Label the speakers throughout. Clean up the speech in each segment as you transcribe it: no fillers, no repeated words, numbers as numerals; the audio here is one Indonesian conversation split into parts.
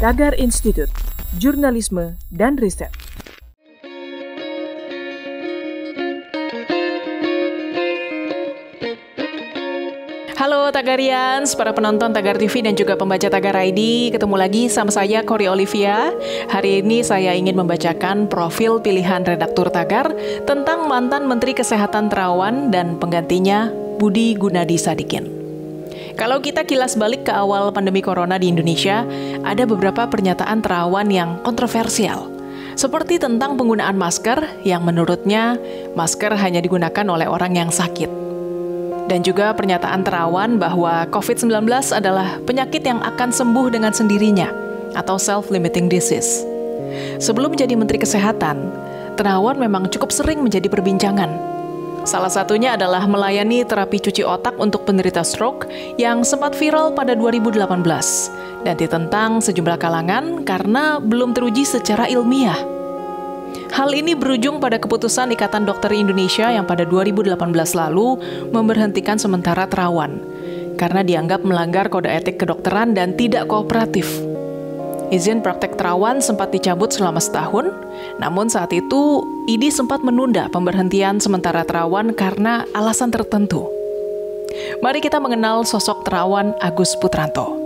Speaker 1: Tagar Institut, Jurnalisme dan Riset.
Speaker 2: Halo Tagarians, para penonton Tagar TV dan juga pembaca Tagar ID. Ketemu lagi sama saya, Kori Olivia. Hari ini saya ingin membacakan profil pilihan redaktur Tagar tentang mantan Menteri Kesehatan Terawan dan penggantinya Budi Gunadi Sadikin. Kalau kita kilas balik ke awal pandemi corona di Indonesia, ada beberapa pernyataan Terawan yang kontroversial. Seperti tentang penggunaan masker yang menurutnya masker hanya digunakan oleh orang yang sakit. Dan juga pernyataan Terawan bahwa COVID-19 adalah penyakit yang akan sembuh dengan sendirinya atau self-limiting disease. Sebelum menjadi Menteri Kesehatan, Terawan memang cukup sering menjadi perbincangan. Salah satunya adalah melayani terapi cuci otak untuk penderita stroke yang sempat viral pada 2018 dan ditentang sejumlah kalangan karena belum teruji secara ilmiah. Hal ini berujung pada keputusan Ikatan Dokter Indonesia yang pada 2018 lalu memberhentikan sementara Terawan karena dianggap melanggar kode etik kedokteran dan tidak kooperatif. Izin praktek Terawan sempat dicabut selama setahun, namun saat itu IDI sempat menunda pemberhentian sementara Terawan karena alasan tertentu. Mari kita mengenal sosok Terawan Agus Putranto.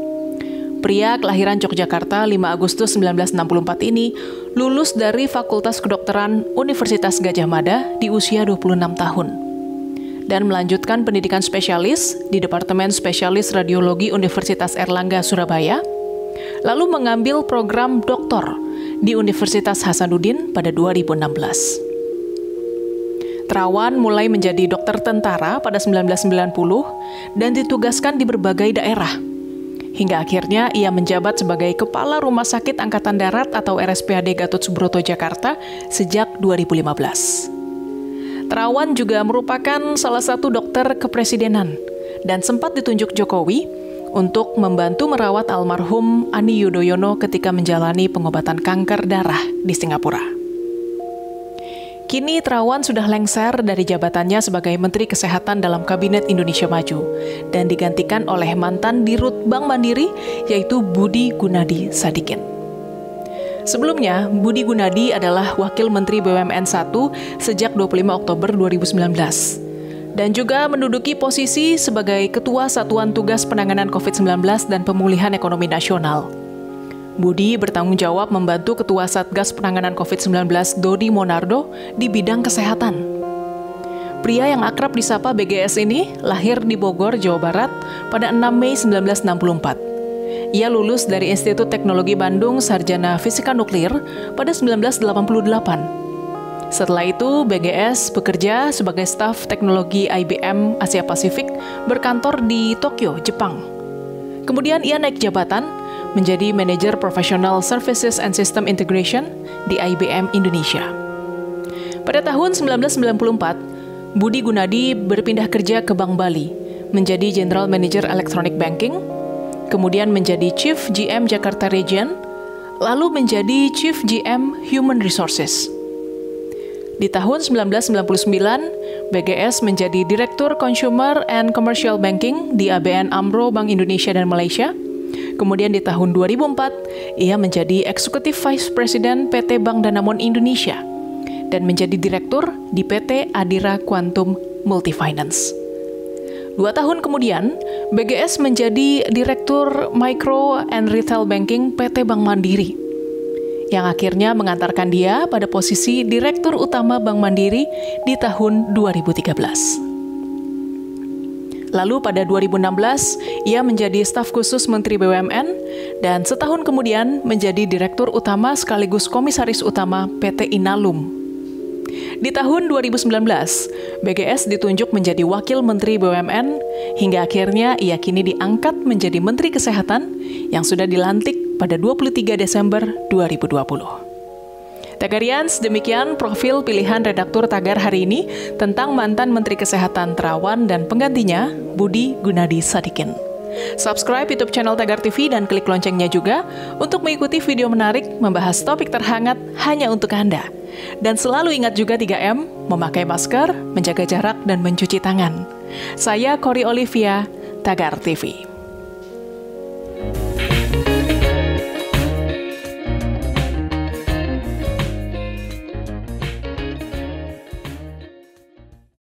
Speaker 2: Pria kelahiran Yogyakarta 5 Agustus 1964 ini lulus dari Fakultas Kedokteran Universitas Gadjah Mada di usia 26 tahun dan melanjutkan pendidikan spesialis di Departemen Spesialis Radiologi Universitas Erlangga, Surabaya, lalu mengambil program doktor di Universitas Hasanuddin pada 2016. Terawan mulai menjadi dokter tentara pada 1990 dan ditugaskan di berbagai daerah. Hingga akhirnya ia menjabat sebagai Kepala Rumah Sakit Angkatan Darat atau RSPAD Gatot Subroto Jakarta sejak 2015. Terawan juga merupakan salah satu dokter kepresidenan dan sempat ditunjuk Jokowi untuk membantu merawat almarhum Ani Yudhoyono ketika menjalani pengobatan kanker darah di Singapura. Kini Terawan sudah lengser dari jabatannya sebagai Menteri Kesehatan dalam Kabinet Indonesia Maju dan digantikan oleh mantan Dirut Bank Mandiri yaitu Budi Gunadi Sadikin. Sebelumnya, Budi Gunadi adalah Wakil Menteri BUMN 1 sejak 25 Oktober 2019 dan juga menduduki posisi sebagai Ketua Satuan Tugas Penanganan COVID-19 dan Pemulihan Ekonomi Nasional. Budi bertanggung jawab membantu Ketua Satgas Penanganan COVID-19 Dodi Monardo di bidang kesehatan. Pria yang akrab disapa BGS ini lahir di Bogor, Jawa Barat pada 6 Mei 1964. Ia lulus dari Institut Teknologi Bandung Sarjana Fisika Nuklir pada 1988. Setelah itu, BGS bekerja sebagai staf teknologi IBM Asia Pasifik berkantor di Tokyo, Jepang. Kemudian ia naik jabatan menjadi Manajer Professional Services and System Integration di IBM Indonesia. Pada tahun 1994, Budi Gunadi berpindah kerja ke Bank Bali, menjadi General Manager Electronic Banking, kemudian menjadi Chief GM Jakarta Region, lalu menjadi Chief GM Human Resources. Di tahun 1999, BGS menjadi Direktur Consumer and Commercial Banking di ABN AMRO Bank Indonesia dan Malaysia. Kemudian di tahun 2004, ia menjadi Executive Vice President PT Bank Danamon Indonesia dan menjadi Direktur di PT Adira Quantum Multifinance. 2 tahun kemudian, BGS menjadi Direktur Micro and Retail Banking PT Bank Mandiri, yang akhirnya mengantarkan dia pada posisi Direktur Utama Bank Mandiri di tahun 2013. Lalu pada 2016, ia menjadi staf khusus Menteri BUMN dan setahun kemudian menjadi Direktur Utama sekaligus Komisaris Utama PT Inalum. Di tahun 2019, BGS ditunjuk menjadi Wakil Menteri BUMN hingga akhirnya ia kini diangkat menjadi Menteri Kesehatan yang sudah dilantik pada 23 Desember 2020. Tagarians, demikian profil pilihan redaktur Tagar hari ini tentang mantan Menteri Kesehatan Terawan dan penggantinya Budi Gunadi Sadikin. Subscribe YouTube channel Tagar TV dan klik loncengnya juga untuk mengikuti video menarik membahas topik terhangat hanya untuk Anda. Dan selalu ingat juga 3M, memakai masker, menjaga jarak, dan mencuci tangan. Saya Kori Olivia, Tagar TV.